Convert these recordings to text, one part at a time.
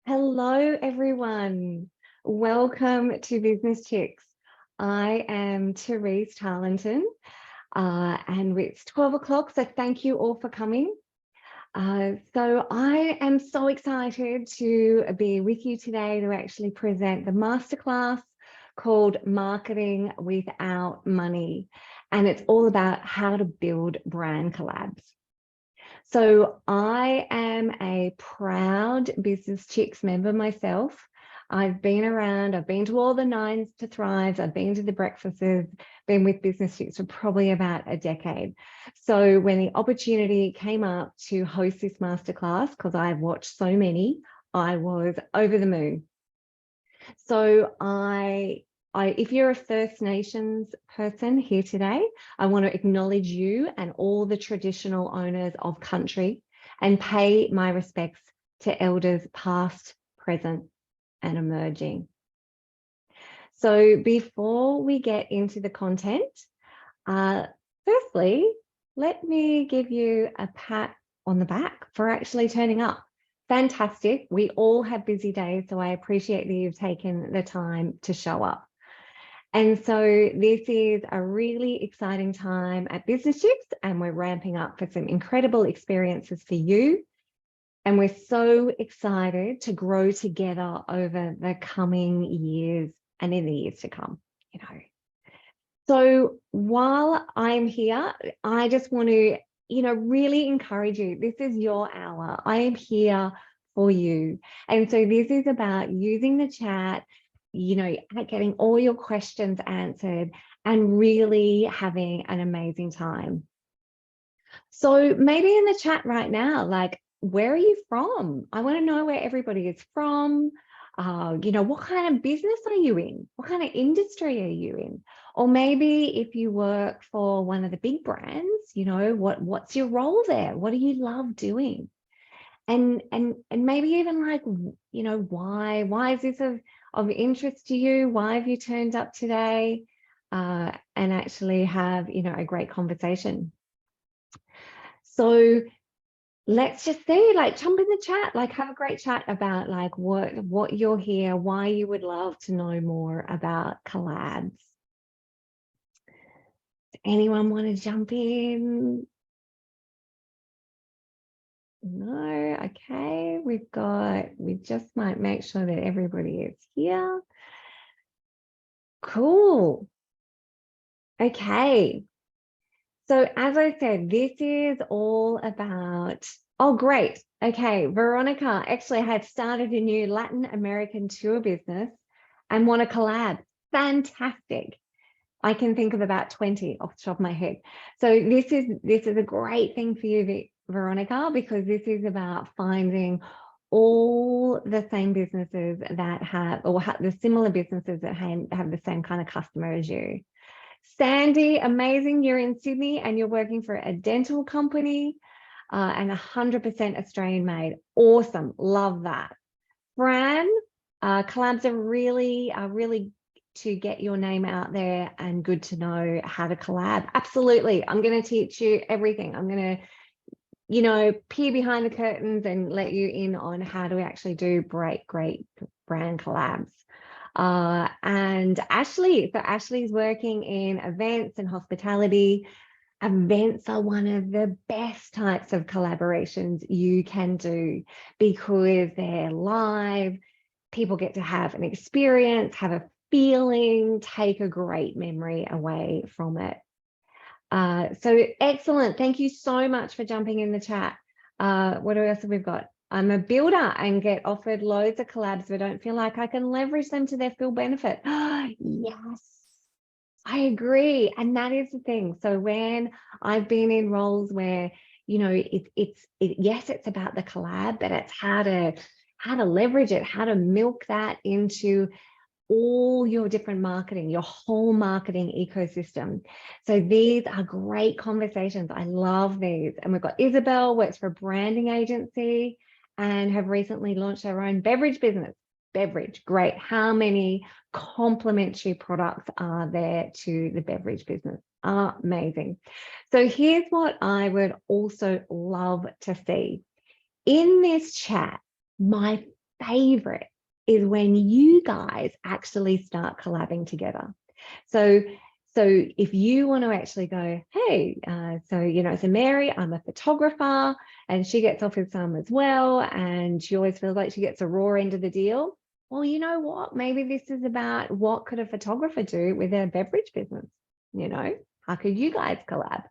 Hello, everyone. Welcome to Business Chicks. I am Therese Tarlinton, and it's 12 o'clock, so thank you all for coming. So I am so excited to be with you today to actually present the masterclass called Marketing Without Money, and it's all about how to build brand collabs. So I am a proud Business Chicks member myself. I've been around, I've been to all the Nines to Thrive, I've been to the breakfasts, been with Business Chicks for probably about a decade. So when the opportunity came up to host this masterclass, because I've watched so many, I was over the moon. So if you're a First Nations person here today, I want to acknowledge you and all the traditional owners of country and pay my respects to elders past, present, and emerging. So before we get into the content, firstly, let me give you a pat on the back for actually turning up. Fantastic. We all have busy days, so I appreciate that you've taken the time to show up. And so this is a really exciting time at Business Chicks, and we're ramping up for some incredible experiences for you. And we're so excited to grow together over the coming years and in the years to come, you know. So while I'm here, I just want to, really encourage you. This is your hour. I am here for you. And so this is about using the chat, getting all your questions answered and really having an amazing time. So maybe in the chat right now, like, where are you from? I want to know where everybody is from. What kind of business are you in? What kind of industry are you in? Or maybe if you work for one of the big brands, what's your role there? What do you love doing? And maybe even like, why is this of interest to you? Why have you turned up today? And actually have, a great conversation. So let's just see, like, jump in the chat, like have a great chat about like what you're here, why you would love to know more about collabs. Does anyone want to jump in? No, okay, we just might make sure that everybody is here. Cool. Okay. So as I said, this is all about, oh, great. Okay, Veronica actually had started a new Latin American tour business and want to collab. Fantastic. I can think of about 20 off the top of my head. So this is a great thing for you, Veronica, because this is about finding all the same businesses that have, or the similar businesses that have the same kind of customer as you. Sandy, amazing. You're in Sydney and you're working for a dental company and 100% Australian made. Awesome. Love that. Fran, collabs are really to get your name out there and good to know how to collab. Absolutely. I'm going to teach you everything. I'm going to, peer behind the curtains and let you in on how to actually do great brand collabs. And Ashley, so Ashley's working in events and hospitality. Events are one of the best types of collaborations you can do because they're live. People get to have an experience, have a feeling, take a great memory away from it. So excellent. Thank you so much for jumping in the chat. What else have we got? I'm a builder and get offered loads of collabs, but don't feel like I can leverage them to their full benefit. Yes, I agree. And that is the thing. So when I've been in roles where, yes, it's about the collab, but it's how to leverage it, how to milk that into all your different marketing, your whole marketing ecosystem. So these are great conversations. I love these. And we've got Isabel, works for a branding agency and have recently launched her own beverage business. Beverage, great. How many complementary products are there to the beverage business? Amazing. So here's what I would also love to see. In this chat, my favorite is when you guys actually start collabing together. So if you want to actually go, hey, so Mary, I'm a photographer, and she gets off with some as well, and she always feels like she gets a raw end of the deal. Well, you know what? Maybe this is about what could a photographer do with their beverage business? How could you guys collab?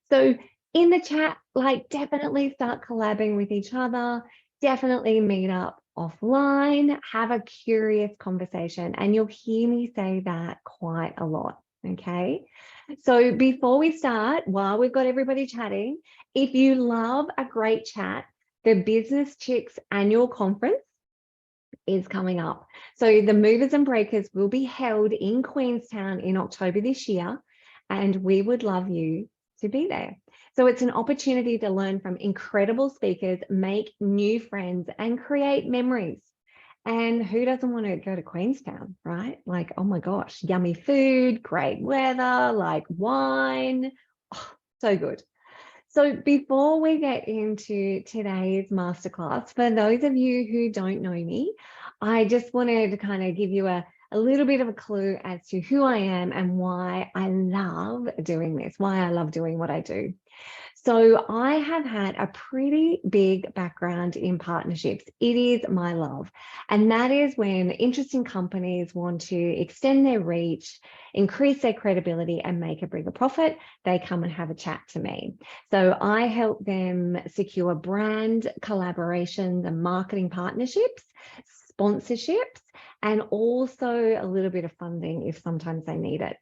So in the chat, like, definitely start collabing with each other, definitely meet up offline, have a curious conversation, and you'll hear me say that quite a lot. Okay. So before we start, while we've got everybody chatting, if you love a great chat, the Business Chicks annual conference is coming up. So the Movers and Breakers will be held in Queenstown in October this year, and we would love you to be there. So it's an opportunity to learn from incredible speakers, make new friends, and create memories. And who doesn't want to go to Queenstown, right? Like, oh my gosh, yummy food, great weather, like wine. Oh, so good. So before we get into today's masterclass, for those of you who don't know me, I just wanted to kind of give you a little bit of a clue as to who I am and why I love doing this, why I love doing what I do. So I have had a pretty big background in partnerships. It is my love. And that is when interesting companies want to extend their reach, increase their credibility, and make a bigger profit, they come and have a chat to me. So I help them secure brand collaborations and marketing partnerships, sponsorships, and also a little bit of funding if sometimes they need it.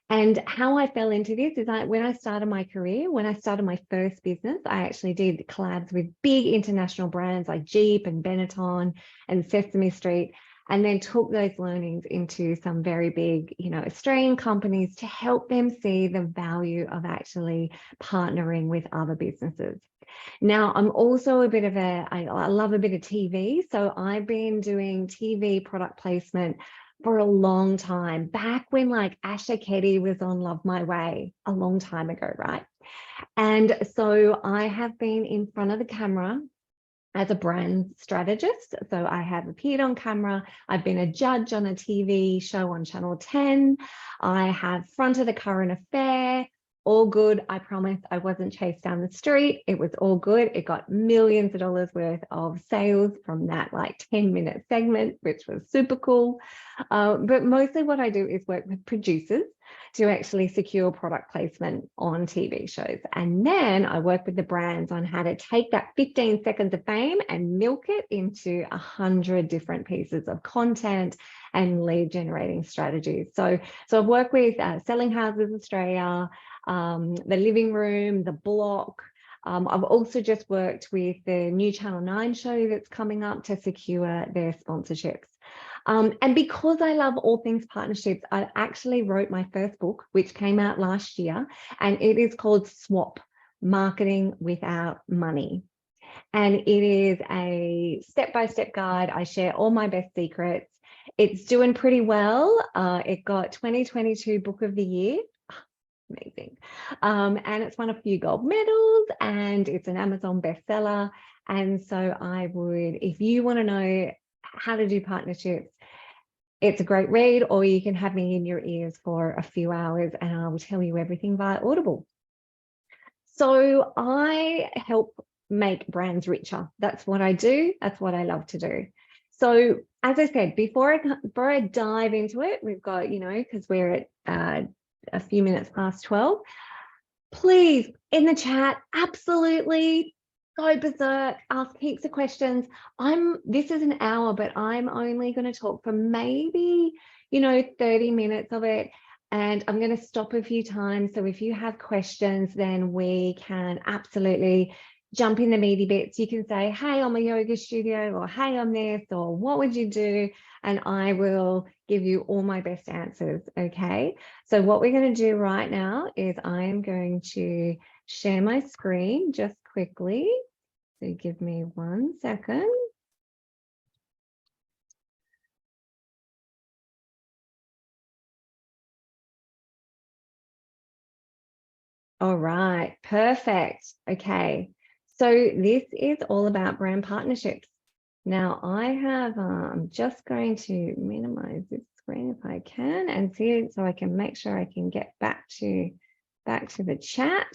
And how I fell into this is when I started my career, when I started my first business, I actually did collabs with big international brands like Jeep and Benetton and Sesame Street, and then took those learnings into some very big, Australian companies to help them see the value of actually partnering with other businesses. Now, I'm also I love a bit of TV. So I've been doing TV product placement for a long time, back when like Asha Keddy was on Love My Way a long time ago, right? And so I have been in front of the camera as a brand strategist. So I have appeared on camera. I've been a judge on a TV show on Channel 10. I have fronted a current affair. All good. I promise I wasn't chased down the street. It was all good. It got millions of dollars worth of sales from that like 10-minute segment, which was super cool. But mostly what I do is work with producers to actually secure product placement on TV shows. And then I work with the brands on how to take that 15 seconds of fame and milk it into 100 different pieces of content and lead generating strategies. So I've worked with Selling Houses Australia, the Living Room, The Block. I've also just worked with the new Channel 9 show that's coming up to secure their sponsorships. And because I love all things partnerships, I actually wrote my first book, which came out last year, and it is called Swap: Marketing Without Money. And it is a step-by-step guide. I share all my best secrets. It's doing pretty well. It got 2022 Book of the Year. Amazing. And it's won a few gold medals, and it's an Amazon bestseller. And so if you want to know how to do partnerships, it's a great read, or you can have me in your ears for a few hours and I will tell you everything via Audible. So I help make brands richer. That's what I do. That's what I love to do. So as I said, before I dive into it, we've got, because we're at a few minutes past 12, please, in the chat, absolutely go berserk, ask heaps of questions. This is an hour, but I'm only going to talk for maybe, 30 minutes of it. And I'm going to stop a few times. So if you have questions, then we can absolutely jump in the meaty bits. You can say, hey, I'm a yoga studio, or hey, I'm this, or what would you do? And I will give you all my best answers. Okay. So what we're going to do right now is I am going to share my screen just quickly. So give me 1 second. All right, perfect. Okay, so this is all about brand partnerships. Now I have, I'm just going to minimize this screen if I can and see it so I can make sure I can get back to the chat.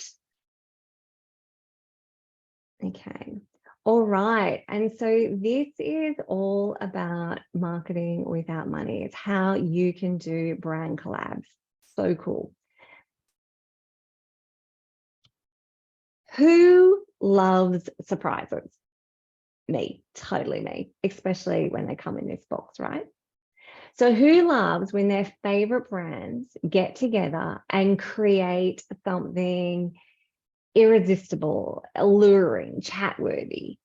Okay. All right. And so this is all about marketing without money. It's how you can do brand collabs. So cool. Who loves surprises? Me, totally me, especially when they come in this box, right? So who loves when their favorite brands get together and create something irresistible, alluring, chat-worthy?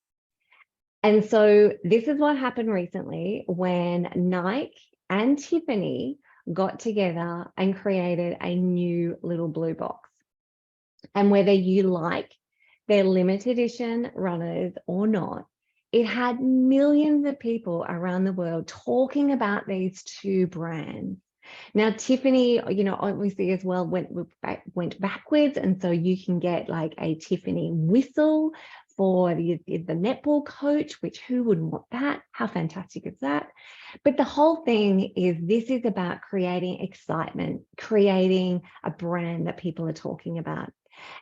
And so this is what happened recently when Nike and Tiffany got together and created a new little blue box. And whether you like their limited edition runners or not, it had millions of people around the world talking about these two brands. Now, Tiffany, obviously as well went backwards. And so you can get like a Tiffany whistle for the netball coach, which who wouldn't want that? How fantastic is that? But the whole thing is this is about creating excitement, creating a brand that people are talking about.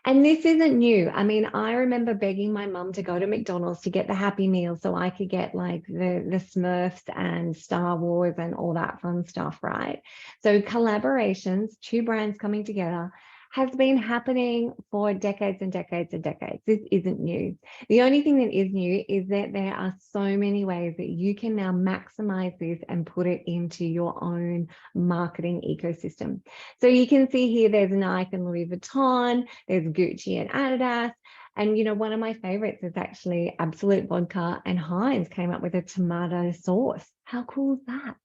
And this isn't new. I mean, I remember begging my mum to go to McDonald's to get the Happy Meal so I could get like the Smurfs and Star Wars and all that fun stuff, right? So collaborations, two brands coming together, has been happening for decades and decades and decades. This isn't new. The only thing that is new is that there are so many ways that you can now maximize this and put it into your own marketing ecosystem. So you can see here, there's Nike and Louis Vuitton, there's Gucci and Adidas. And, one of my favorites is actually Absolute Vodka and Heinz came up with a tomato sauce. How cool is that?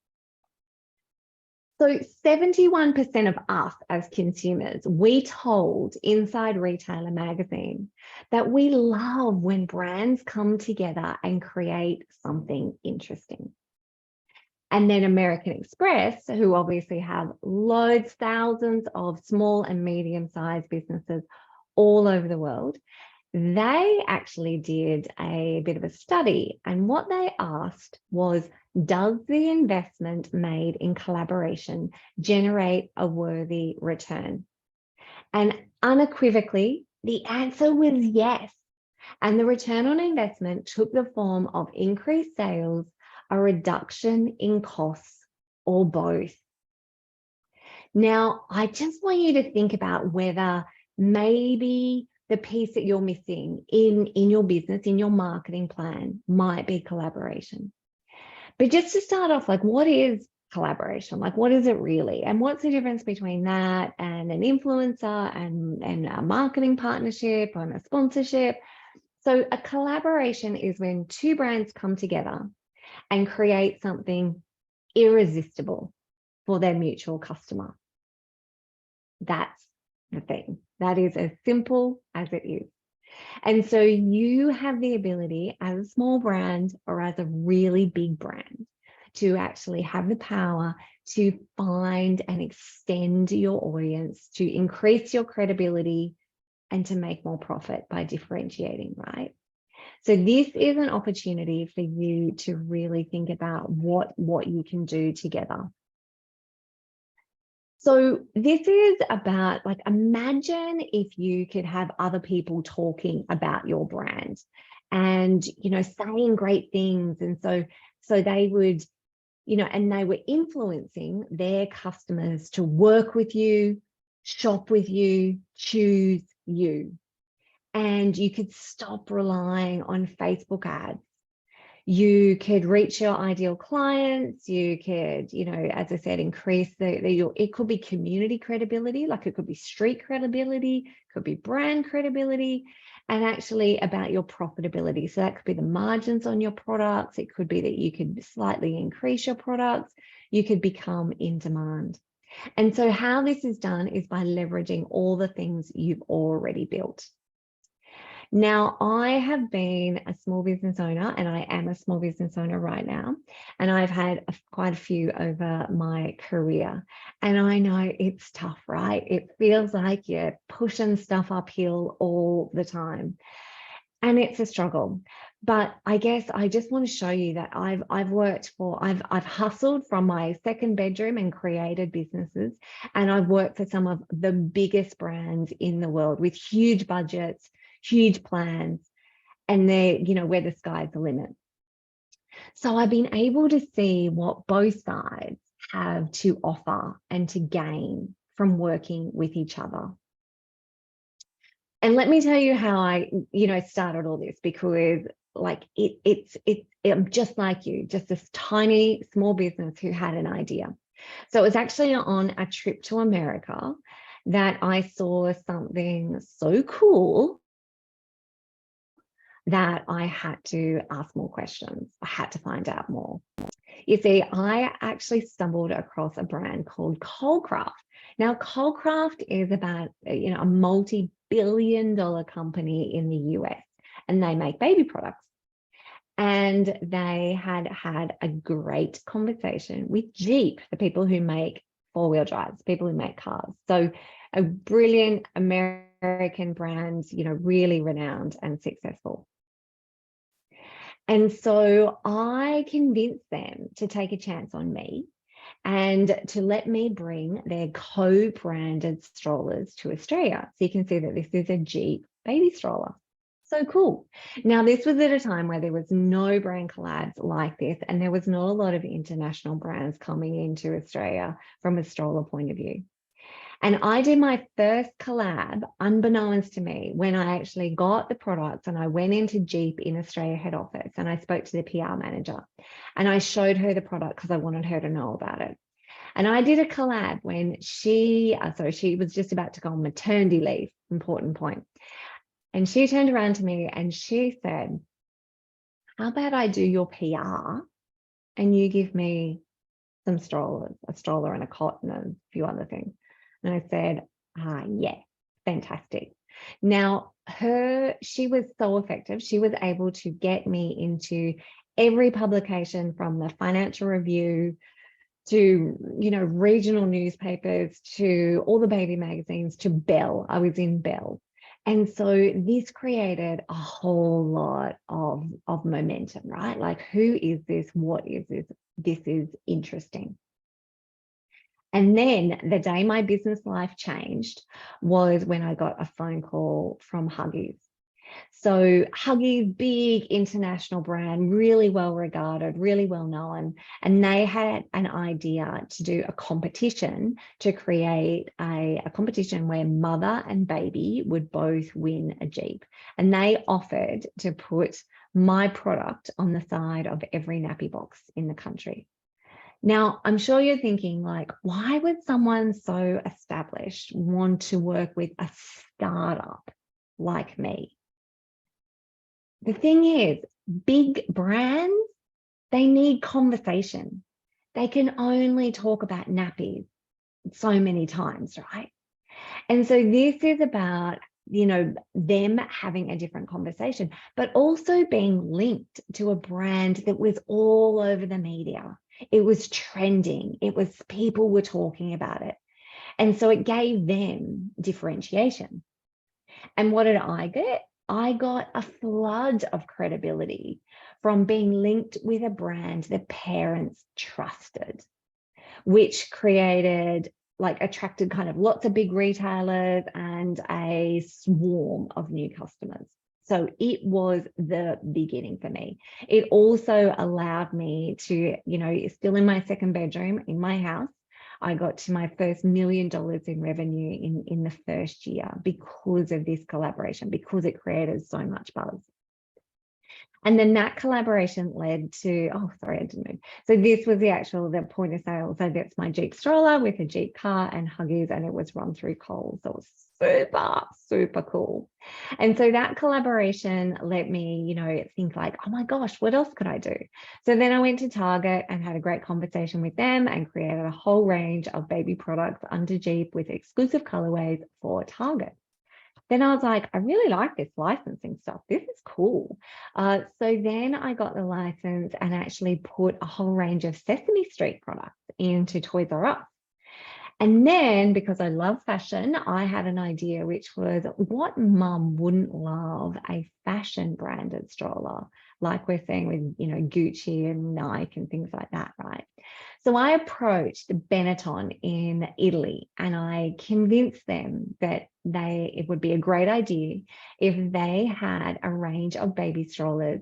So 71% of us as consumers, we told Inside Retailer magazine that we love when brands come together and create something interesting. And then American Express, who obviously have loads, thousands of small and medium-sized businesses all over the world, they actually did a bit of a study. And what they asked was, does the investment made in collaboration generate a worthy return? And unequivocally, the answer was yes. And the return on investment took the form of increased sales, a reduction in costs, or both. Now, I just want you to think about whether maybe the piece that you're missing in your business, in your marketing plan, might be collaboration. But just to start off, like, what is collaboration? Like, what is it really? And what's the difference between that and an influencer and a marketing partnership and a sponsorship? So a collaboration is when two brands come together and create something irresistible for their mutual customer. That's the thing. That is as simple as it is. And so you have the ability as a small brand or as a really big brand to actually have the power to find and extend your audience, to increase your credibility, and to make more profit by differentiating, right? So this is an opportunity for you to really think about what you can do together. So this is about, like, imagine if you could have other people talking about your brand and, saying great things. And so they would, and they were influencing their customers to work with you, shop with you, choose you. And you could stop relying on Facebook ads. You could reach your ideal clients. You could, as I said, increase it could be community credibility, like it could be street credibility, could be brand credibility, and actually about your profitability. So that could be the margins on your products. It could be that you could slightly increase your products. You could become in demand. And so how this is done is by leveraging all the things you've already built. Now, I have been a small business owner, and I am a small business owner right now, and I've had quite a few over my career. And I know it's tough, right? It feels like you're pushing stuff uphill all the time, and it's a struggle. But I guess I just want to show you that I've hustled from my second bedroom and created businesses, and I've worked for some of the biggest brands in the world with huge budgets, huge plans, and they're, where the sky's the limit. So I've been able to see what both sides have to offer and to gain from working with each other. And let me tell you how I, started all this, because like I'm just like you, just this tiny, small business who had an idea. So it was actually on a trip to America that I saw something so cool that I had to ask more questions. I had to find out more. You see, I actually stumbled across a brand called Colecraft. Now, Colecraft is about, a multi-billion-dollar company in the US, and they make baby products. And they had a great conversation with Jeep, the people who make four-wheel drives, people who make cars. So a brilliant American brand, really renowned and successful. And so I convinced them to take a chance on me and to let me bring their co-branded strollers to Australia. So you can see that this is a Jeep baby stroller. So cool. Now, this was at a time where there was no brand collabs like this, and there was not a lot of international brands coming into Australia from a stroller point of view. And I did my first collab unbeknownst to me when I actually got the products, and I went into Jeep in Australia head office and I spoke to the PR manager and I showed her the product because I wanted her to know about it. And I did a collab when she was just about to go on maternity leave, important point. And she turned around to me and she said, how about I do your PR and you give me some strollers, a stroller and a cot and a few other things. And I said, yeah, fantastic. Now, she was so effective. She was able to get me into every publication, from the Financial Review to, regional newspapers, to all the baby magazines, to Bell. I was in Bell. And so this created a whole lot of momentum, right? Like, who is this? What is this? This is interesting. And then the day my business life changed was when I got a phone call from Huggies. So Huggies, big international brand, really well regarded, really well known. And they had an idea to do a competition, to create a competition where mother and baby would both win a Jeep. And they offered to put my product on the side of every nappy box in the country. Now, I'm sure you're thinking, like, why would someone so established want to work with a startup like me? The thing is, big brands, they need conversation. They can only talk about nappies so many times, right? And so this is about, them having a different conversation, but also being linked to a brand that was all over the media. It was trending. People were talking about it. And so it gave them differentiation. And what did I get? I got a flood of credibility from being linked with a brand that parents trusted, which attracted kind of lots of big retailers and a swarm of new customers. So it was the beginning for me. It also allowed me to, still in my second bedroom in my house, I got to my first $1 million in revenue in the first year because of this collaboration, because it created so much buzz. And then that collaboration led to, I didn't move. So this was the point of sale. So that's my Jeep stroller with a Jeep car and Huggies, and it was run through Coles. So it was super, super cool. And so that collaboration let me, think like, oh my gosh, what else could I do? So then I went to Target and had a great conversation with them and created a whole range of baby products under Jeep with exclusive colorways for Target. Then I was like, I really like this licensing stuff. This is cool. So then I got the license and actually put a whole range of Sesame Street products into Toys R Us. And then, because I love fashion, I had an idea, which was, what mum wouldn't love a fashion branded stroller, like we're seeing with, Gucci and Nike and things like that, right? So I approached Benetton in Italy, and I convinced them that it would be a great idea if they had a range of baby strollers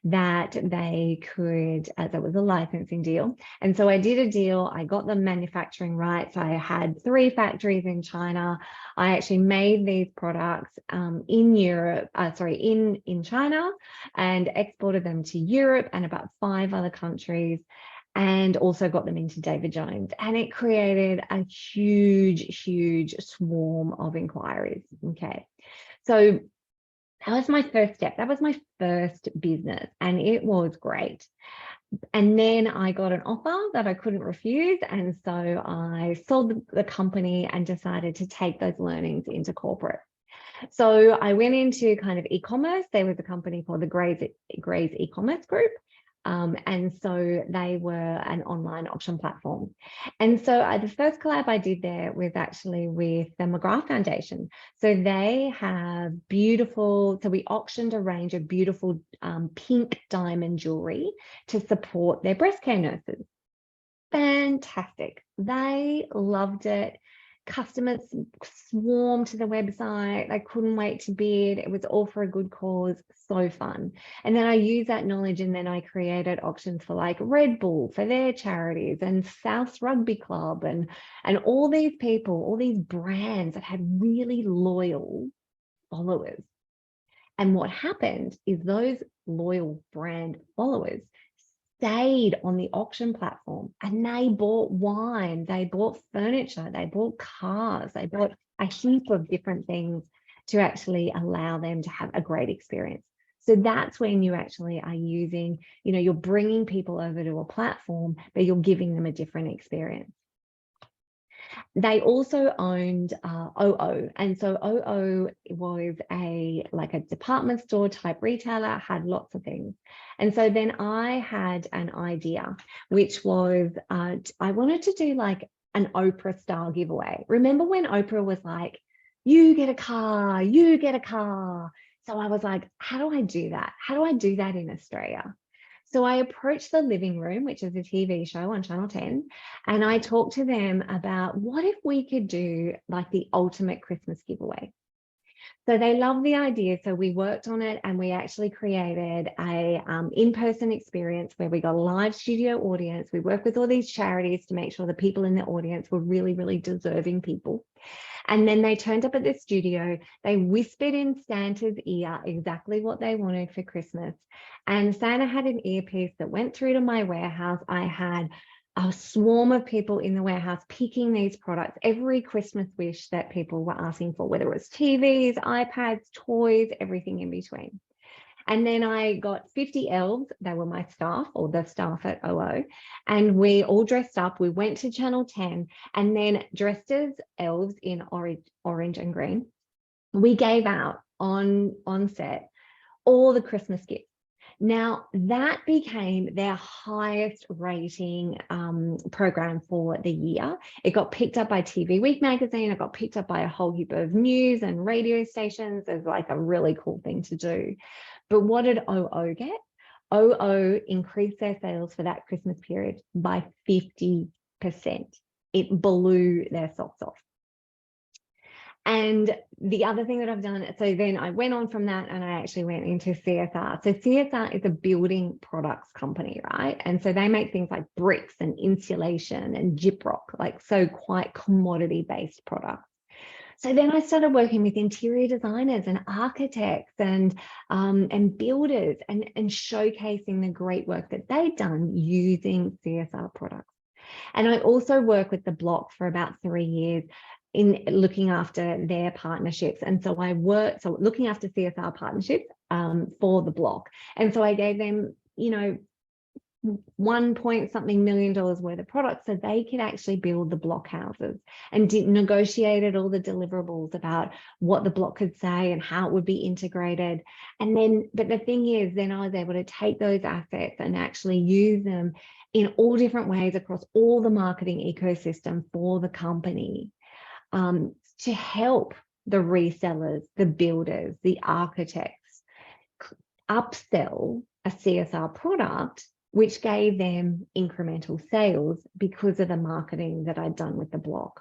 that they could, as it was a licensing deal. And so I did a deal. I got the manufacturing rights. I had 3 factories in China. I actually made these products in Europe, in China, and exported them to Europe and about 5 other countries, and also got them into David Jones. And it created a huge, huge swarm of inquiries. Okay. So that was my first step. That was my first business, and it was great. And then I got an offer that I couldn't refuse. And so I sold the company and decided to take those learnings into corporate. So I went into kind of e-commerce. There was a company called the Grays e-commerce group. And so they were an online auction platform. And so the first collab I did there was actually with the McGrath Foundation. So they have beautiful, so we auctioned a range of beautiful pink diamond jewelry to support their breast care nurses. Fantastic. They loved it. Customers swarmed to the website. They couldn't wait to bid. It was all for a good cause. So fun. And then I used that knowledge, and then I created auctions for like Red Bull for their charities, and South Rugby Club, and all these people, all these brands that had really loyal followers. And what happened is those loyal brand followers stayed on the auction platform, and they bought wine, they bought furniture, they bought cars, they bought a heap of different things to actually allow them to have a great experience. So that's when you actually are using, you're bringing people over to a platform, but you're giving them a different experience. They also owned OO. And so OO was a department store type retailer, had lots of things. And so then I had an idea, which was I wanted to do like an Oprah style giveaway. Remember when Oprah was like, you get a car, you get a car. So I was like, how do I do that? How do I do that in Australia? So I approached The Living Room, which is a TV show on Channel 10, and I talked to them about what if we could do like the ultimate Christmas giveaway. So they loved the idea. So we worked on it, and we actually created a in-person experience where we got a live studio audience. We worked with all these charities to make sure the people in the audience were really, really deserving people. And then they turned up at the studio, they whispered in Santa's ear exactly what they wanted for Christmas. And Santa had an earpiece that went through to my warehouse. I had a swarm of people in the warehouse picking these products, every Christmas wish that people were asking for, whether it was TVs, iPads, toys, everything in between. And then I got 50 elves. They were my staff, or the staff at OO. And we all dressed up. We went to Channel 10, and then dressed as elves in orange and green, we gave out on set all the Christmas gifts. Now, that became their highest rating program for the year. It got picked up by TV Week magazine. It got picked up by a whole heap of news and radio stations as like a really cool thing to do. But what did OO get? OO increased their sales for that Christmas period by 50%. It blew their socks off. And the other thing that I've done, so then I went on from that and I actually went into CSR. So CSR is a building products company, right? And so they make things like bricks and insulation and gyprock, like so quite commodity-based products. So then I started working with interior designers and architects and builders and showcasing the great work that they'd done using CSR products. And I also worked with the Block for about 3 years in looking after their partnerships. And so I worked, so looking after CSR partnerships for the Block. And so I gave them, $1 million worth of products so they could actually build the block houses, and negotiated all the deliverables about what the block could say and how it would be integrated. And then, but the thing is, then I was able to take those assets and actually use them in all different ways across all the marketing ecosystem for the company, to help the resellers, the builders, the architects upsell a CSR product, which gave them incremental sales because of the marketing that I'd done with the blog.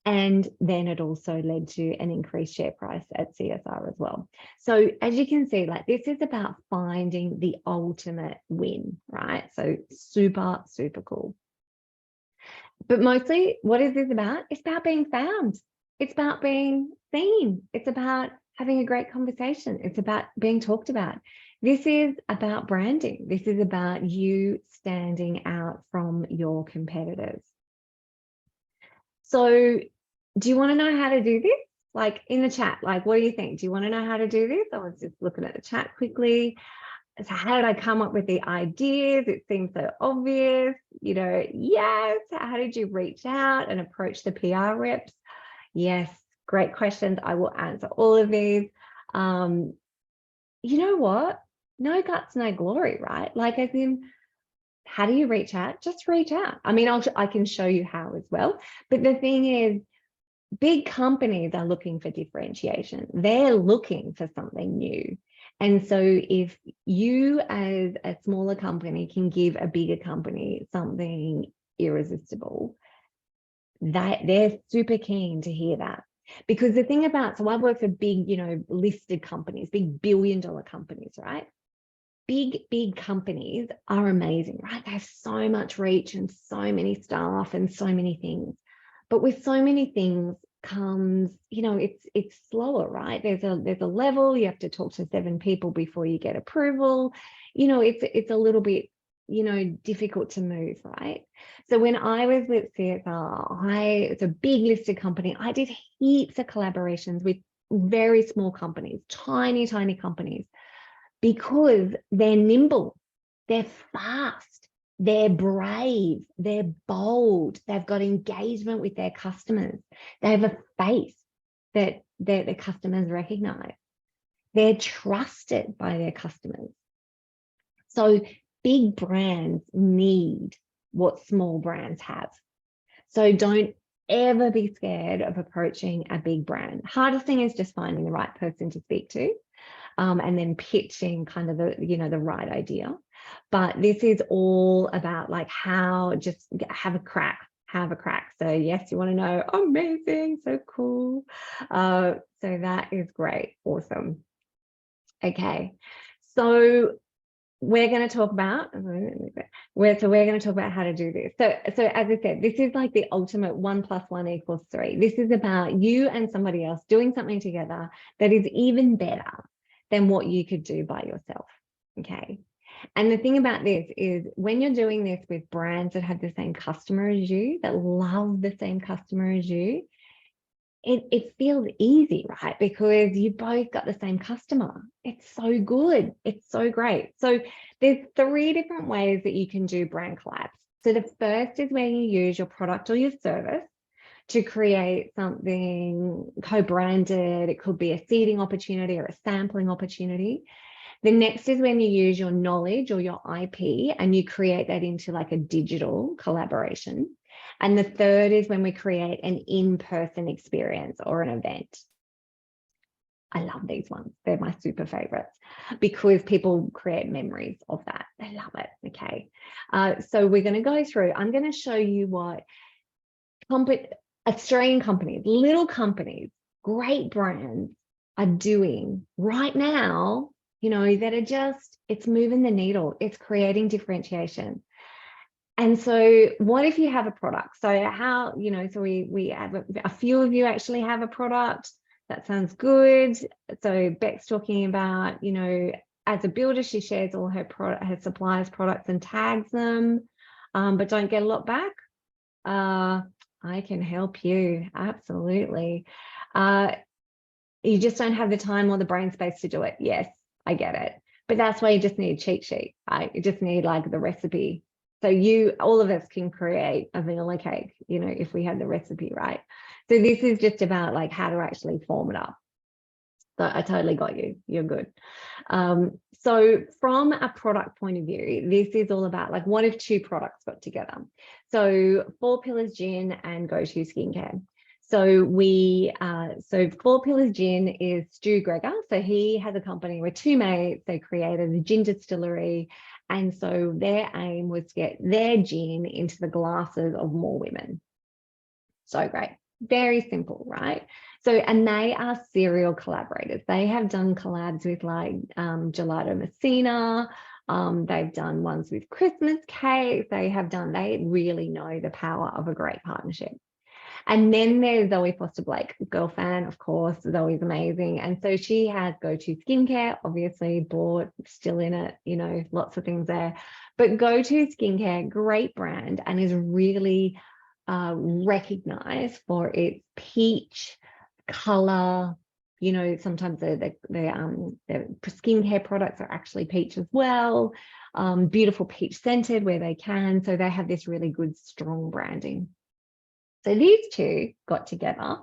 And then it also led to an increased share price at CSR as well. So as you can see, like, this is about finding the ultimate win, right? So super, super cool. But mostly, what is this about? It's about being found. It's about being seen. It's about having a great conversation. It's about being talked about. This is about branding. This is about you standing out from your competitors. So do you want to know how to do this? Like, in the chat, like, what do you think? Do you want to know how to do this? I was just looking at the chat quickly. So how did I come up with the ideas? It seems so obvious, you know. Yes. How did you reach out and approach the PR reps? Yes. Great questions. I will answer all of these. You know what? No guts, no glory, right? Like, as in, how do you reach out? Just reach out. I mean, I can show you how as well. But the thing is, big companies are looking for differentiation. They're looking for something new. And so if you as a smaller company can give a bigger company something irresistible, that they're super keen to hear that. Because the thing about, so I work for big, you know, listed companies, big billion-dollar companies, right? Big companies are amazing, right? They have so much reach and so many staff and so many things. But with so many things comes, you know, it's slower, right? There's a level, you have to talk to 7 people before you get approval. You know, it's a little bit, you know, difficult to move, right? So when I was with CSR, it's a big listed company. I did heaps of collaborations with very small companies, tiny companies, because they're nimble, they're fast, they're brave, they're bold, they've got engagement with their customers, they have a face that the customers recognize, they're trusted by their customers. So big brands need what small brands have. So don't ever be scared of approaching a big brand. Hardest thing is just finding the right person to speak to. And then pitching kind of the, you know, the right idea. But this is all about like how just have a crack. So yes, you want to know, amazing, so cool. So that is great, awesome. Okay, so we're going to talk about we're going to talk about how to do this. So as I said, this is like the ultimate 1 + 1 = 3. This is about you and somebody else doing something together that is even better than what you could do by yourself. Okay. And the thing about this is, when you're doing this with brands that have the same customer as you, that love the same customer as you, it feels easy, right? Because you both got the same customer. It's so good. It's so great. So there's 3 different ways that you can do brand collabs. So the first is where you use your product or your service to create something co-branded. It could be a seeding opportunity or a sampling opportunity. The next is when you use your knowledge or your IP and you create that into like a digital collaboration. And the third is when we create an in-person experience or an event. I love these ones. They're my super favorites because people create memories of that. They love it. Okay. So we're going to go through, I'm going to show you what Australian companies, little companies, great brands are doing right now, you know, that are just, it's moving the needle. It's creating differentiation. And so what if you have a product? So how, you know, so we have a few of you actually have a product. That sounds good. So Beck's talking about, you know, as a builder, she shares all her suppliers' products and tags them, but don't get a lot back. I can help you. Absolutely. You just don't have the time or the brain space to do it. Yes, I get it. But that's why you just need a cheat sheet, right? You just need like the recipe. So all of us can create a vanilla cake, you know, if we had the recipe, right? So this is just about like how to actually form it up. So I totally got you. You're good. So from a product point of view, this is all about like, what if two products got together? So 4 Pillars Gin and Go-To Skincare. So so 4 Pillars Gin is Stu Gregor. So he has a company with two mates. They created a gin distillery. And so their aim was to get their gin into the glasses of more women. So great. Very simple, right? So, and they are serial collaborators. They have done collabs with like Gelato Messina. They've done ones with Christmas cake. They really know the power of a great partnership. And then there's Zoe Foster Blake, girl fan, of course. Zoe's amazing. And so she has Go-To Skincare, obviously bought, still in it, you know, lots of things there. But Go-To Skincare, great brand, and is really recognized for its peach color. You know, sometimes the skincare products are actually peach as well. Beautiful peach scented where they can. So they have this really good, strong branding. So these two got together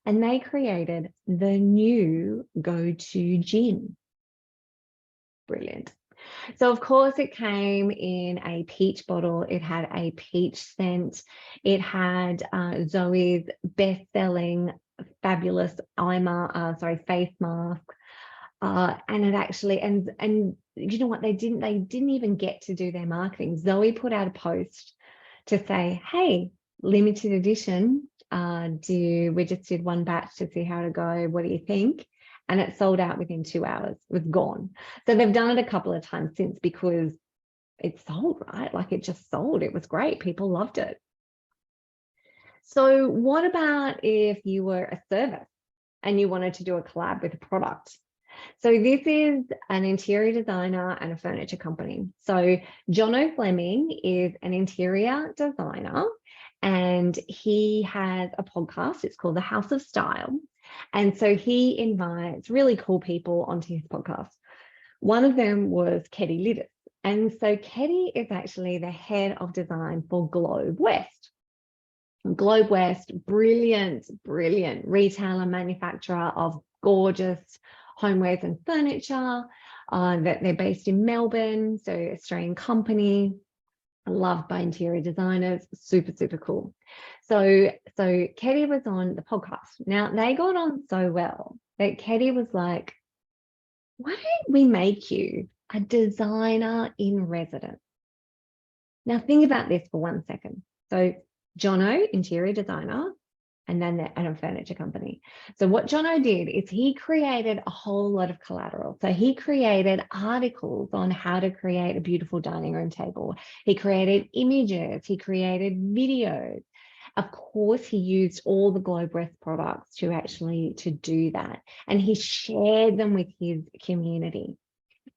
and they created the new Go-To Gin. Brilliant. So of course it came in a peach bottle. It had a peach scent. It had Zoe's best-selling fabulous face mask. And it actually, and you know what, they didn't even get to do their marketing. Zoe put out a post to say, hey, limited edition, we just did one batch to see how to go. What do you think? And it sold out within 2 hours. It was gone. So they've done it a couple of times since because it sold, right? Like it just sold. It was great. People loved it. So what about if you were a service and you wanted to do a collab with a product? So this is an interior designer and a furniture company. So Jono Fleming is an interior designer and he has a podcast. It's called The House of Style. And so he invites really cool people onto his podcast. One of them was Ketty Lidis. And so Ketty is actually the head of design for Globe West. Globe West, brilliant retailer, manufacturer of gorgeous homewares and furniture. That they're based in Melbourne, so Australian company, loved by interior designers, super cool. So Ketty was on the podcast. Now they got on so well that Ketty was like, why don't we make you a designer in residence? Now think about this for 1 second. So Jono, interior designer, and then at a furniture company. So what Jono did is he created a whole lot of collateral. So he created articles on how to create a beautiful dining room table. He created images, he created videos. Of course, he used all the Globe West products to do that. And he shared them with his community.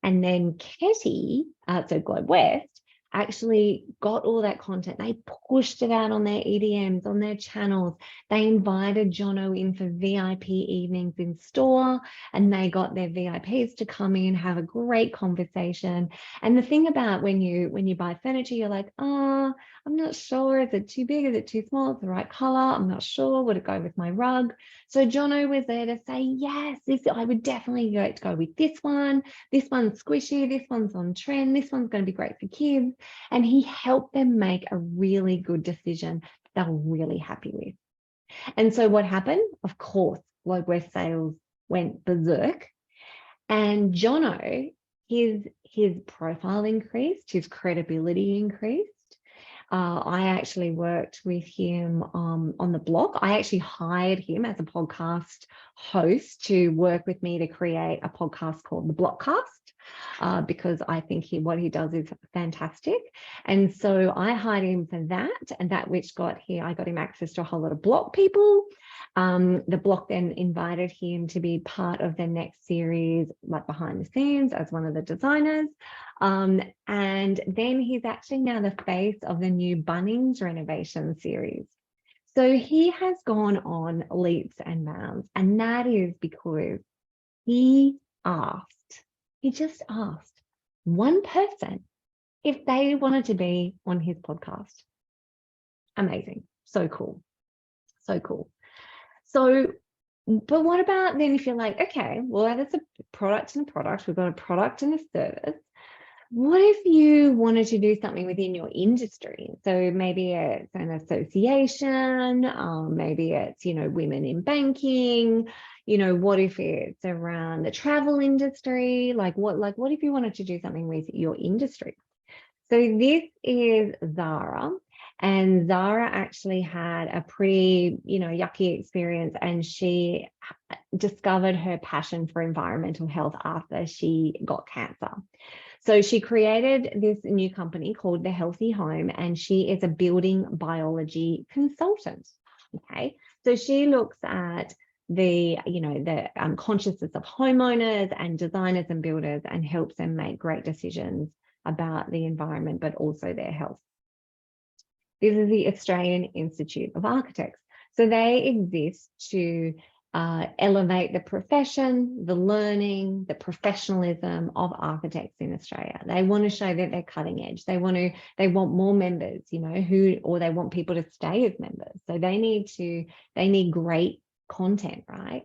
And then Ketty, so Globe West, actually got all that content. They pushed it out on their EDMs, on their channels. They invited Jono in for VIP evenings in store, and they got their VIPs to come in, have a great conversation. And the thing about when you buy furniture, you're like, oh, I'm not sure. Is it too big? Is it too small? Is it the right color? I'm not sure. Would it go with my rug? So Jono was there to say, yes, I would definitely go with this one. This one's squishy. This one's on trend. This one's going to be great for kids. And he helped them make a really good decision they were really happy with. And so what happened? Of course, Globe West sales went berserk. And Jono, his profile increased, his credibility increased. I actually worked with him on the blog. I actually hired him as a podcast host to work with me to create a podcast called The Blockcast, because I think what he does is fantastic. And so I hired him for that, and that which I got him access to a whole lot of block people. The block then invited him to be part of the next series, like behind the scenes as one of the designers. And then he's actually now the face of the new Bunnings renovation series. So he has gone on leaps and bounds, and that is because he just asked one person if they wanted to be on his podcast. Amazing. So cool. So But what about then if you're like, okay, well, that's a product and a product, we've got a product and a service. What if you wanted to do something within your industry? So maybe it's an association, maybe it's, women in banking, what if it's around the travel industry? What if you wanted to do something with your industry? So this is Zara. And Zara actually had a pretty, yucky experience, and she discovered her passion for environmental health after she got cancer. So she created this new company called The Healthy Home, and she is a building biology consultant. Okay, so she looks at the consciousness of homeowners and designers and builders, and helps them make great decisions about the environment, but also their health. This is the Australian Institute of Architects. So they exist to elevate the profession, the learning, the professionalism of architects in Australia. They want to show that they're cutting edge. They want more members, or they want people to stay as members. So they need great content, right?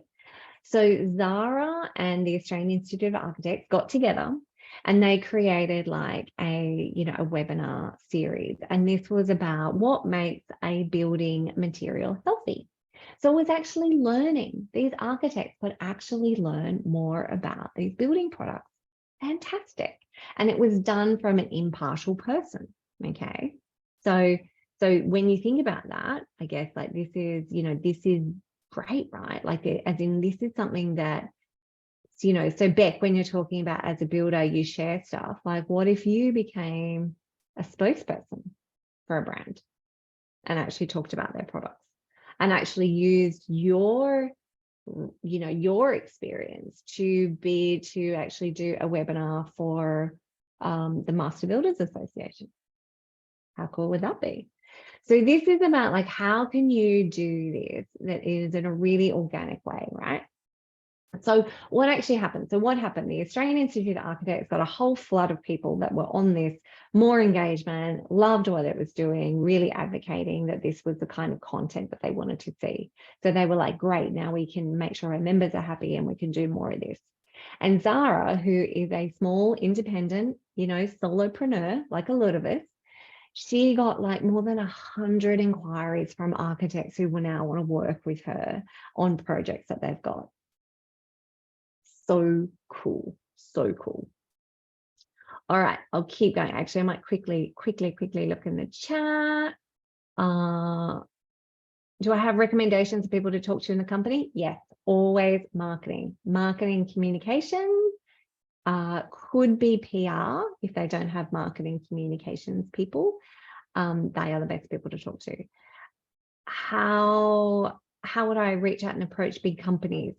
So Zara and the Australian Institute of Architects got together, and they created like a webinar series. And this was about what makes a building material healthy. So it was actually learning. These architects could actually learn more about these building products. Fantastic. And it was done from an impartial person. Okay. So when you think about that, I guess like this is great, right? Like as in this is something that, so Beck, when you're talking about as a builder, you share stuff. Like, what if you became a spokesperson for a brand and actually talked about their products and actually used your experience to actually do a webinar for the Master Builders Association? How cool would that be? So this is about like, how can you do this that is in a really organic way, right? So what actually happened? So what happened? The Australian Institute of Architects got a whole flood of people that were on this, more engagement, loved what it was doing, really advocating that this was the kind of content that they wanted to see. So they were like, great, now we can make sure our members are happy and we can do more of this. And Zara, who is a small, independent, solopreneur, like a lot of us, she got like more than 100 inquiries from architects who will now want to work with her on projects that they've got. So cool. So cool. All right, I'll keep going. Actually, I might quickly look in the chat. Do I have recommendations of people to talk to in the company? Yes, always marketing. Marketing communications could be PR if they don't have marketing communications people. They are the best people to talk to. How would I reach out and approach big companies?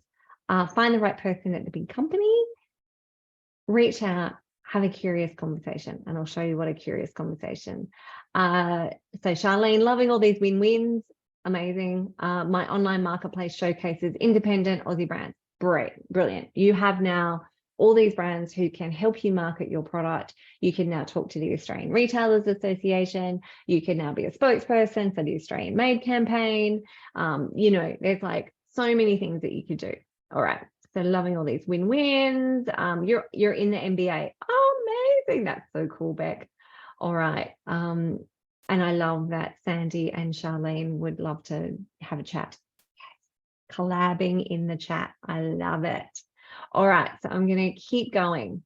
Find the right person at the big company, reach out, have a curious conversation, and I'll show you what a curious conversation. So Charlene, loving all these win-wins, amazing. My online marketplace showcases independent Aussie brands. Brilliant. You have now all these brands who can help you market your product. You can now talk to the Australian Retailers Association. You can now be a spokesperson for the Australian Made campaign. There's like so many things that you could do. All right, so loving all these win-wins. You're in the MBA. Oh, amazing. That's so cool, Beck. All right. And I love that Sandy and Charlene would love to have a chat. Yes. Collabing in the chat. I love it. All right, so I'm going to keep going.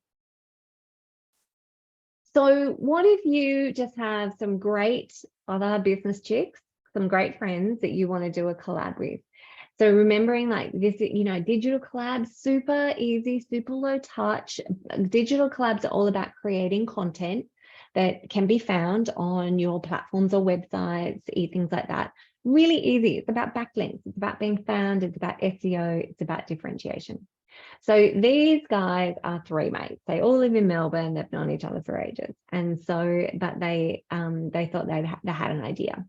So what if you just have some great other business chicks, some great friends that you want to do a collab with? So remembering like this, digital collabs, super easy, super low touch. Digital collabs are all about creating content that can be found on your platforms or websites, things like that. Really easy. It's about backlinks. It's about being found. It's about SEO. It's about differentiation. So these guys are three mates. They all live in Melbourne. They've known each other for ages. And so, but they thought they had an idea.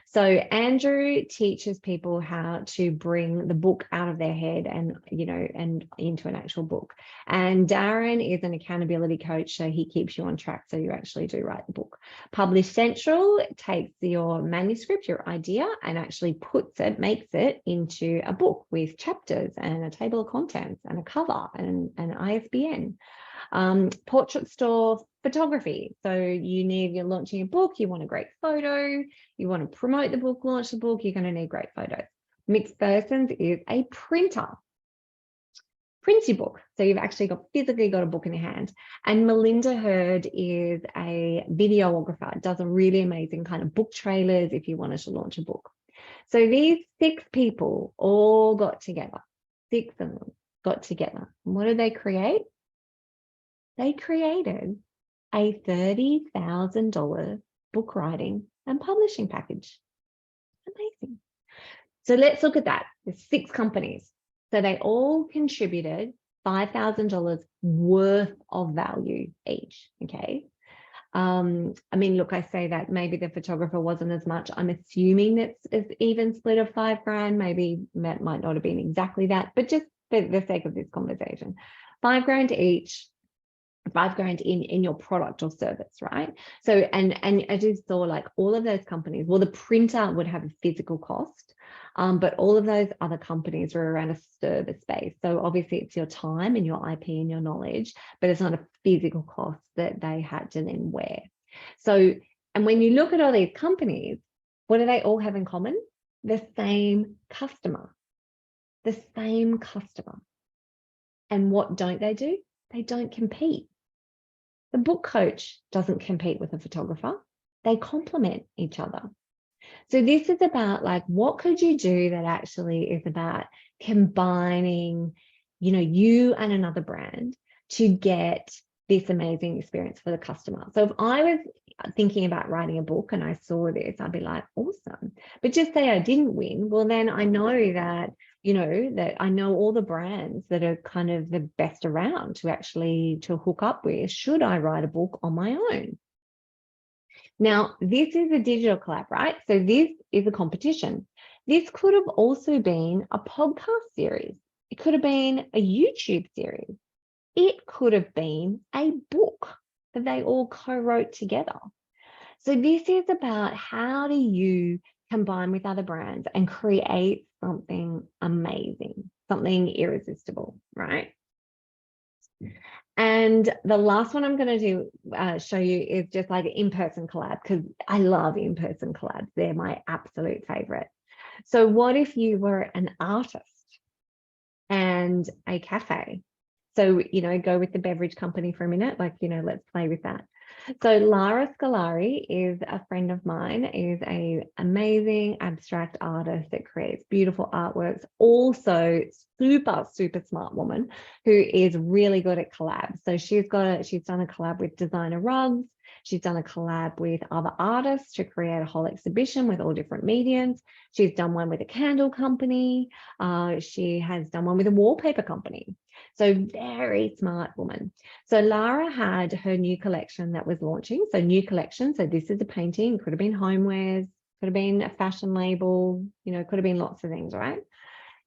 So Andrew teaches people how to bring the book out of their head and, and into an actual book. And Darren is an accountability coach, so he keeps you on track so you actually do write the book. Publish Central takes your manuscript, your idea, and actually makes it into a book with chapters and a table of contents and a cover and an ISBN. Portrait Store photography. So you're launching a book, you want a great photo, you want to promote the book, launch the book, you're going to need great photos. McPherson's is a printer. Prints your book. So you've actually physically got a book in your hand. And Melinda Hurd is a videographer, does a really amazing kind of book trailers if you wanted to launch a book. So these 6 people all got together. 6 of them got together. And what did they create? They created a $30,000 book writing and publishing package. Amazing. So let's look at that. There's 6 companies. So they all contributed $5,000 worth of value each. Okay. I mean, look, I say that maybe the photographer wasn't as much. I'm assuming that's an even split of $5,000. Maybe that might not have been exactly that, but just for the sake of this conversation, $5,000 each. $5,000 in your product or service, right? So, and I just saw like all of those companies, well, the printer would have a physical cost, but all of those other companies were around a service base. So obviously it's your time and your IP and your knowledge, but it's not a physical cost that they had to then wear. So, and when you look at all these companies, what do they all have in common? The same customer, the same customer. And what don't they do? They don't compete. The book coach doesn't compete with a photographer. They complement each other. So this is about like, what could you do that actually is about combining, you and another brand to get this amazing experience for the customer. So if I was thinking about writing a book and I saw this, I'd be like, awesome. But just say I didn't win, well, then I know that, that I know all the brands that are kind of the best around to hook up with, should I write a book on my own? Now, this is a digital collab, right? So this is a competition. This could have also been a podcast series. It could have been a YouTube series. It could have been a book that they all co-wrote together. So this is about how do you combine with other brands and create something amazing, something irresistible, right? And the last one I'm going to show you is just like an in-person collab, because I love in-person collabs. They're my absolute favorite. So what if you were an artist and a cafe? So, go with the beverage company for a minute, let's play with that. So Lara Scolari is a friend of mine, is an amazing abstract artist that creates beautiful artworks, also super, super smart woman who is really good at collabs. So she's done a collab with designer rugs. She's done a collab with other artists to create a whole exhibition with all different mediums. She's done one with a candle company. She has done one with a wallpaper company. So very smart woman. So Lara had her new collection that was launching. So new collection. So this is a painting. Could have been homewares. Could have been a fashion label. Could have been lots of things, right?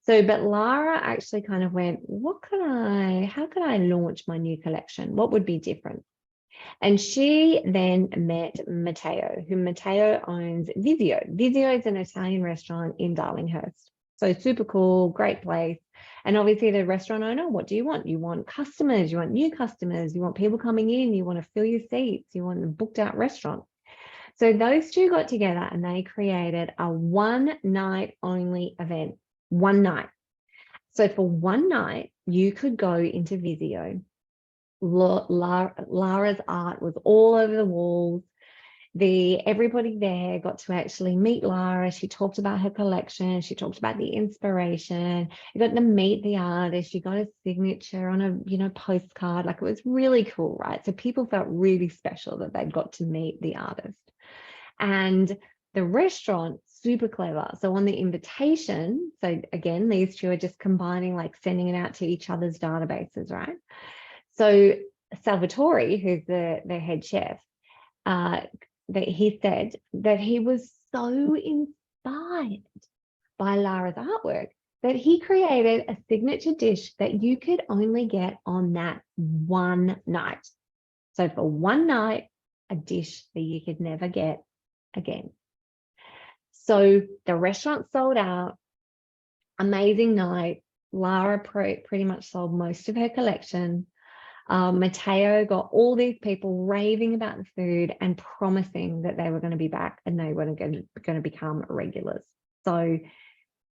So, but Lara actually kind of went, how could I launch my new collection? What would be different? And she then met Matteo, who Matteo owns Visio. Visio is an Italian restaurant in Darlinghurst. So super cool, great place. And obviously the restaurant owner, what do you want? You want customers, you want new customers, you want people coming in, you want to fill your seats, you want a booked out restaurant. So those two got together and they created a one night only event, one night. So for one night, you could go into Visio. Lara's art was all over the walls. Everybody there got to actually meet Lara. She talked about her collection. She talked about the inspiration. You got to meet the artist. You got a signature on a postcard. Like, it was really cool, right? So people felt really special that they'd got to meet the artist. And the restaurant super clever. So on the invitation, so again, these two are just combining, like sending it out to each other's databases, right? So Salvatore, who's the head chef, that he said that he was so inspired by Lara's artwork that he created a signature dish that you could only get on that one night. So for one night, a dish that you could never get again. So the restaurant sold out, amazing night. Lara pretty much sold most of her collection. Matteo got all these people raving about the food and promising that they were going to be back and they were going to become regulars. So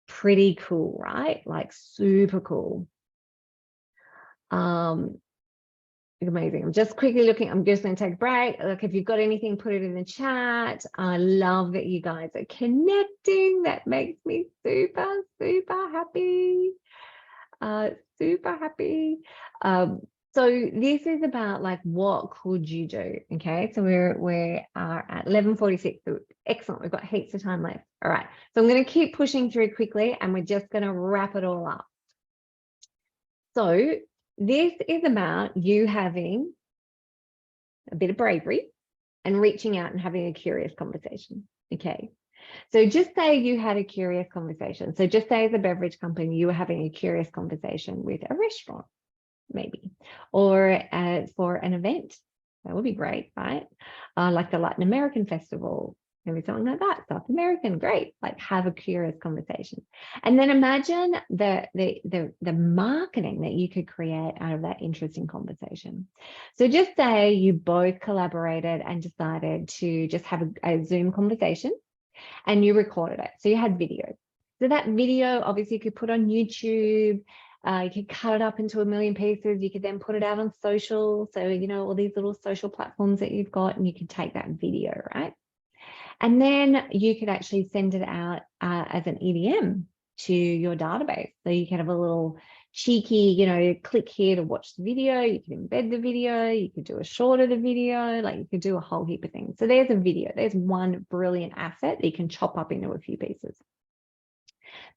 pretty cool, right? Like super cool. Amazing. I'm just quickly looking. I'm just going to take a break. Look, if you've got anything, put it in the chat. I love that you guys are connecting. That makes me super, super happy. Super happy. So this is about like, what could you do? Okay, so we are at 11:46. So excellent. We've got heaps of time left. All right. So I'm going to keep pushing through quickly, and we're just going to wrap it all up. So this is about you having a bit of bravery and reaching out and having a curious conversation. Okay. So just say you had a curious conversation. So just say as a beverage company, you were having a curious conversation with a restaurant, maybe, or for an event. That would be great, right? Like the Latin American festival, maybe something like that. South American, great. Like have a curious conversation, and then imagine the marketing that you could create out of that interesting conversation. So just say you both collaborated and decided to just have a Zoom conversation, and you recorded it. So you had video. So that video, obviously, you could put on YouTube. You could cut it up into a million pieces. You could then put it out on social. So, you know, all these little social platforms that you've got, and you could take that video, right? And then you could actually send it out as an EDM to your database. So you could have a little cheeky, you know, click here to watch the video. You can embed the video. You could do a short of the video. Like you could do a whole heap of things. So there's a video. There's one brilliant asset that you can chop up into a few pieces.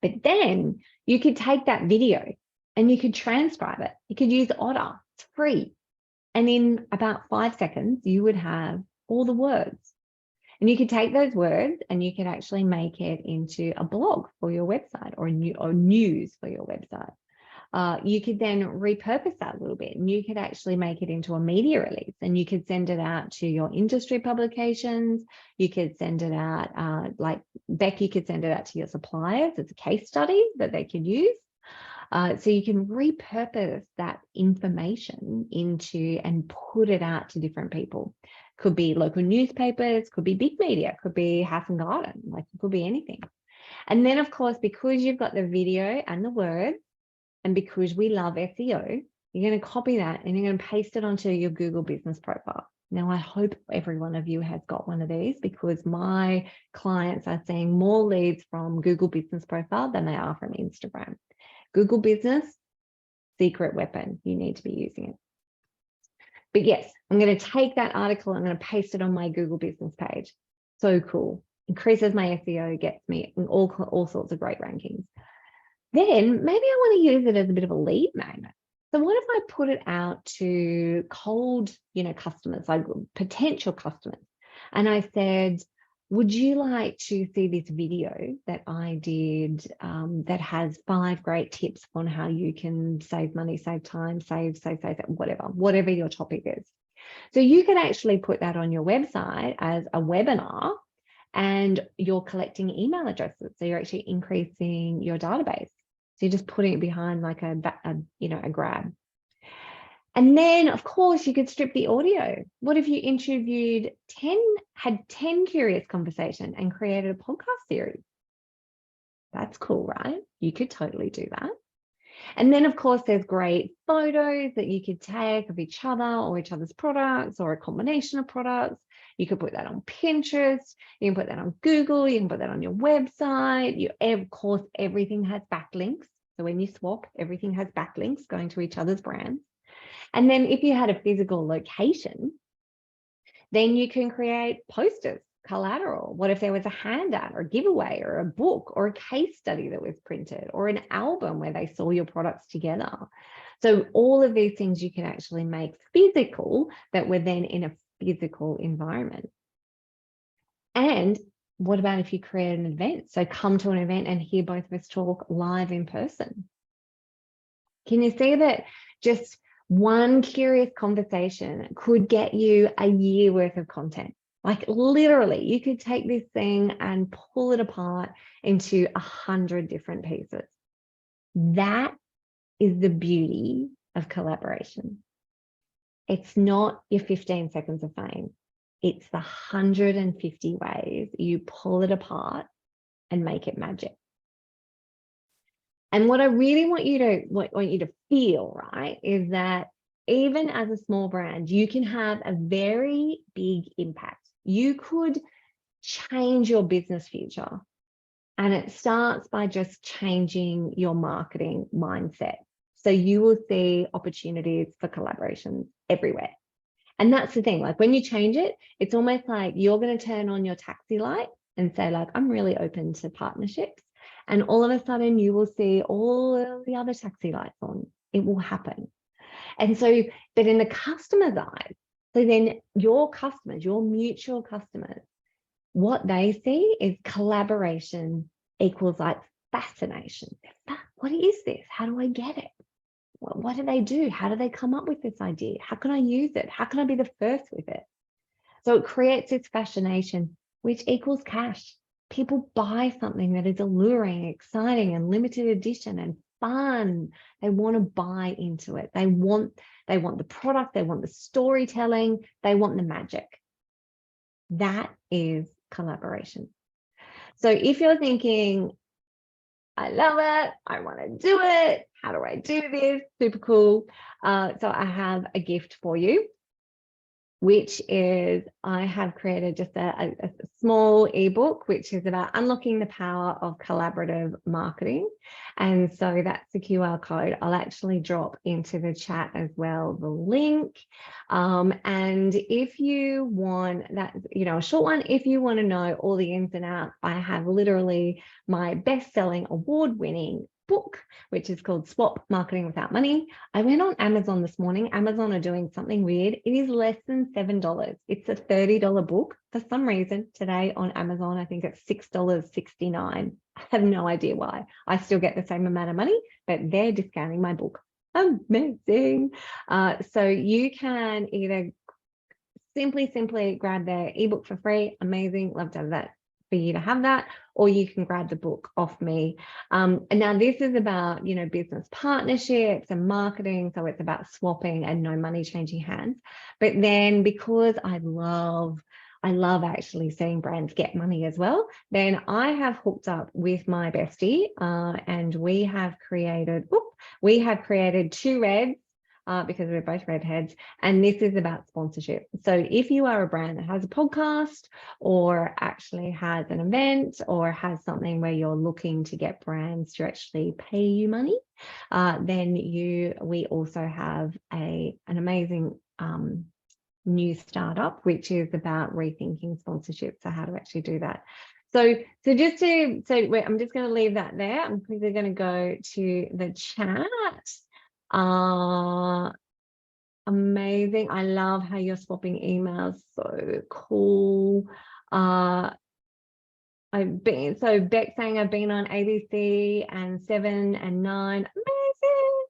But then you could take that video and you could transcribe it. You could use Otter. It's free. And in about 5 seconds, you would have all the words. And you could take those words and you could actually make it into a blog for your website, or news for your website. You could then repurpose that a little bit, and you could actually make it into a media release, and you could send it out to your industry publications. You could send it out, like Becky could send it out to your suppliers as a case study that they could use. So you can repurpose that information into and put it out to different people. Could be local newspapers, could be big media, could be House and Garden, like it could be anything. And then, of course, because you've got the video and the words, and because we love SEO, you're going to copy that and you're going to paste it onto your Google business profile. Now, I hope every one of you has got one of these, because my clients are seeing more leads from Google business profile than they are from Instagram. Google business, secret weapon. You need to be using it. But yes, I'm going to take that article, I'm going to paste it on my Google business page. So cool. Increases my SEO, gets me all sorts of great rankings. Then maybe I want to use it as a bit of a lead magnet. So what if I put it out to cold, you know, customers, like potential customers, and I said, would you like to see this video that I did that has 5 great tips on how you can save money, save time, save, whatever your topic is. So you could actually put that on your website as a webinar, and you're collecting email addresses. So you're actually increasing your database. So you're just putting it behind like a grab. And then, of course, you could strip the audio. What if you had 10 curious conversations and created a podcast series? That's cool, right? You could totally do that. And then, of course, there's great photos that you could take of each other or each other's products, or a combination of products. You could put that on Pinterest. You can put that on Google. You can put that on your website. Of course, everything has backlinks. So when you swap, everything has backlinks going to each other's brands. And then if you had a physical location, then you can create posters, collateral? What if there was a handout or a giveaway or a book or a case study that was printed or an album where they saw your products together? So all of these things you can actually make physical, that were then in a physical environment. And what about if you create an event? So come to an event and hear both of us talk live in person. Can you see that just one curious conversation could get you a year worth of content? Like literally, you could take this thing and pull it apart into 100 different pieces. That is the beauty of collaboration. It's not your 15 seconds of fame. It's the 150 ways you pull it apart and make it magic. And what I really want you to feel, right, is that even as a small brand, you can have a very big impact. You could change your business future. And it starts by just changing your marketing mindset. So you will see opportunities for collaborations everywhere. And that's the thing, like when you change it, it's almost like you're going to turn on your taxi light and say like, I'm really open to partnerships. And all of a sudden you will see all of the other taxi lights on. It will happen. And so, but in the customer's eyes, so then your customers, your mutual customers, what they see is collaboration equals like fascination. What is this? How do I get it? What do they do? How do they come up with this idea? How can I use it? How can I be the first with it? So it creates this fascination, which equals cash. People buy something that is alluring, exciting, and limited edition and fun. They want to buy into it. They want the product, they want the storytelling, they want the magic. That is collaboration. So if you're thinking, I love it, I want to do it, how do I do this? Super cool. So I have a gift for you, which is I have created just a small ebook, which is about unlocking the power of collaborative marketing. And so that's the QR code. I'll actually drop into the chat as well, the link. And if you want that, a short one, if you want to know all the ins and outs, I have literally my best-selling award-winning book, which is called Swap Marketing Without Money. I went on Amazon this morning. Amazon are doing something weird. It is less than $7. It's a $30 book. For some reason, today on Amazon, I think it's $6.69. I have no idea why. I still get the same amount of money, but they're discounting my book. Amazing. So you can either simply grab their ebook for free. Amazing. Love to have that for you to have that, or you can grab the book off me. And now this is about, business partnerships and marketing. So it's about swapping and no money changing hands. But then because I love actually seeing brands get money as well, then I have hooked up with my bestie and we have created 2 reds because we're both redheads, and this is about sponsorship. So if you are a brand that has a podcast or actually has an event or has something where you're looking to get brands to actually pay you money, then we also have an amazing new startup, which is about rethinking sponsorship. So how to actually do that. So I'm just going to leave that there. I'm quickly going to go to the chat. Amazing. I love how you're swapping emails. So cool. Beck saying I've been on ABC and 7 and 9. Amazing.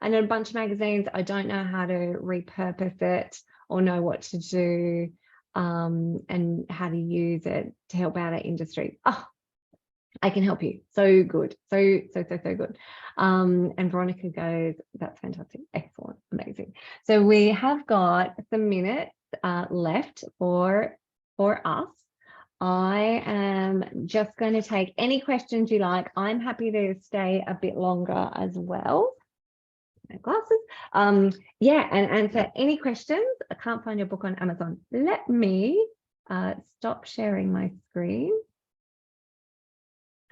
And a bunch of magazines. I don't know how to repurpose it or know what to do and how to use it to help out our industry. Oh, I can help you. So good. So good. And Veronica goes, that's fantastic. Excellent. Amazing. So we have got some minutes left for us. I am just going to take any questions you like. I'm happy to stay a bit longer as well. My glasses. Yeah, and answer any questions. I can't find your book on Amazon. Let me stop sharing my screen.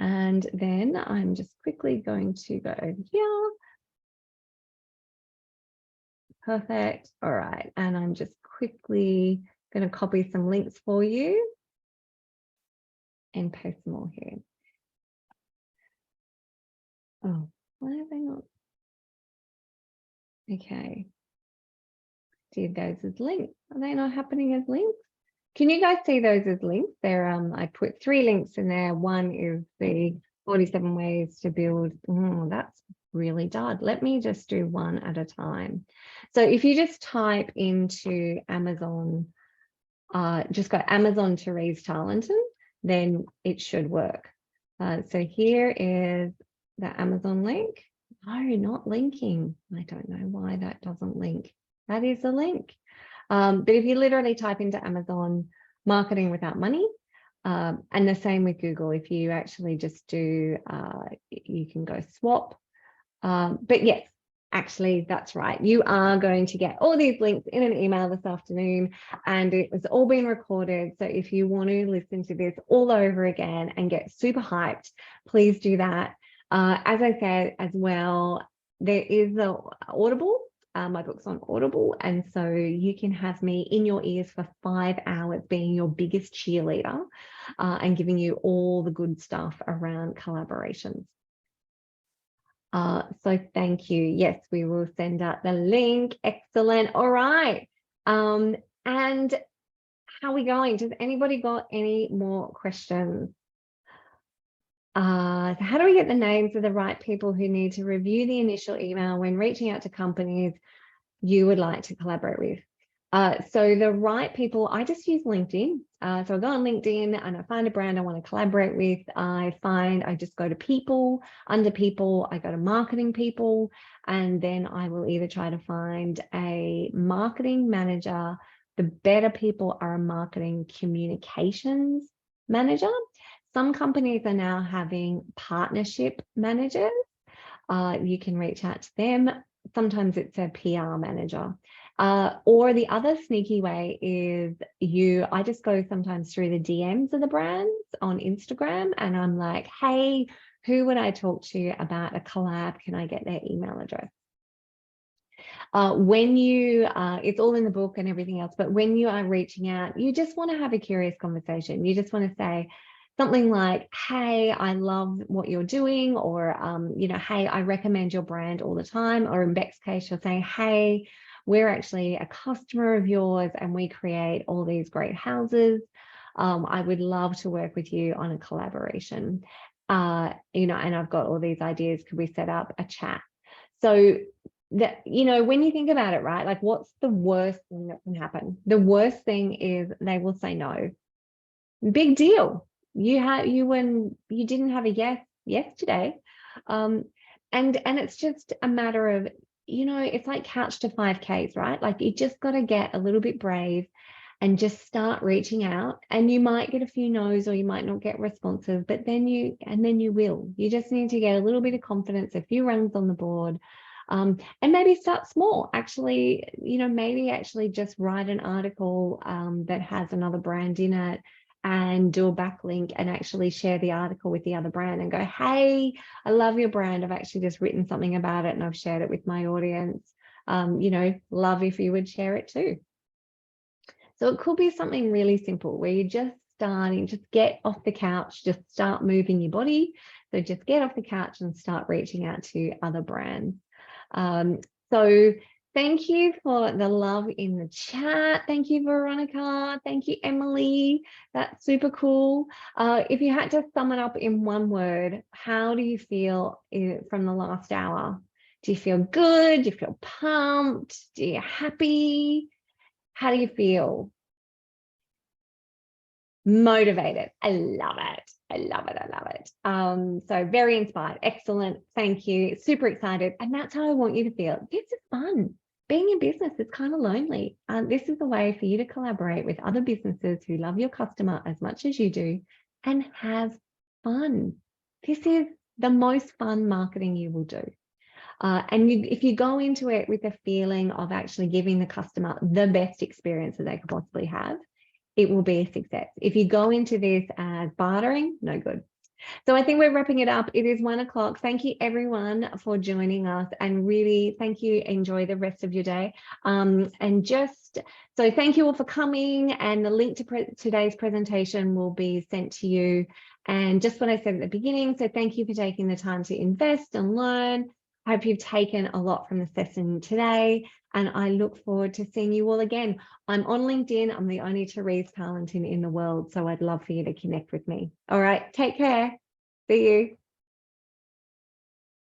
And then I'm just quickly going to go over here. Perfect. All right. And I'm just quickly going to copy some links for you. and post more here. Oh, why are they not? Okay. See those as links. Are they not happening as links? Can you guys see those as links? They're I put 3 links in there. One is the 47 ways to build. That's really dull. Let me just do one at a time. So if you just type into Amazon, just go Amazon Therese Tarlinton, then it should work. So here is the Amazon link. No, not linking. I don't know why that doesn't link. That is a link. But if you literally type into Amazon marketing without money, and the same with Google, if you actually just do, you can go swap. But yes, actually, that's right. You are going to get all these links in an email this afternoon, and it was all been recorded. So if you want to listen to this all over again and get super hyped, please do that. As I said as well, there is the Audible. My book's on Audible, and so you can have me in your ears for 5 hours being your biggest cheerleader and giving you all the good stuff around collaborations. So thank you. Yes, we will send out the link. Excellent. All right. And how are we going? Does anybody got any more questions? So how do we get the names of the right people who need to review the initial email when reaching out to companies you would like to collaborate with? So the right people, I just use LinkedIn. So I go on LinkedIn and I find a brand I want to collaborate with. I just go to people, under people, I go to marketing people, and then I will either try to find a marketing manager. The better people are a marketing communications manager. Some companies are now having partnership managers. You can reach out to them. Sometimes it's a PR manager. Or the other sneaky way is I just go sometimes through the DMs of the brands on Instagram, and I'm like, hey, who would I talk to about a collab? Can I get their email address? It's all in the book and everything else, but when you are reaching out, you just want to have a curious conversation. You just want to say something like, hey, I love what you're doing, or, hey, I recommend your brand all the time. Or in Beck's case, you're saying, hey, we're actually a customer of yours and we create all these great houses. I would love to work with you on a collaboration. And I've got all these ideas. Could we set up a chat? So that, when you think about it, right, like what's the worst thing that can happen? The worst thing is they will say no. Big deal. You didn't have a yes yesterday. And it's just a matter of, it's like couch to 5Ks, right? Like you just got to get a little bit brave and just start reaching out, and you might get a few no's or you might not get responses, but then you will. You just need to get a little bit of confidence, a few runs on the board. And maybe start small. Actually, maybe actually just write an article that has another brand in it, and do a backlink and actually share the article with the other brand and go, hey, I love your brand. I've actually just written something about it and I've shared it with my audience. Love if you would share it too. So it could be something really simple where you're just get off the couch, just start moving your body. So just get off the couch and start reaching out to other brands. So thank you for the love in the chat. Thank you, Veronica. Thank you, Emily. That's super cool. If you had to sum it up in one word, how do you feel from the last hour? Do you feel good? Do you feel pumped? Do you happy? How do you feel? Motivated. I love it. I love it. I love it. So very inspired. Excellent. Thank you. Super excited. And that's how I want you to feel. This is fun. Being in business is kind of lonely. This is a way for you to collaborate with other businesses who love your customer as much as you do and have fun. This is the most fun marketing you will do. If you go into it with a feeling of actually giving the customer the best experience that they could possibly have, it will be a success. If you go into this as bartering, no good. So I think we're wrapping it up. It is 1 o'clock. Thank you everyone for joining us, and really thank you. Enjoy the rest of your day. So thank you all for coming, and the link to today's presentation will be sent to you. And just what I said at the beginning, so thank you for taking the time to invest and learn. I hope you've taken a lot from the session today, and I look forward to seeing you all again. I'm on LinkedIn. I'm the only Therese Tarlinton in the world, so I'd love for you to connect with me. All right, take care. See you.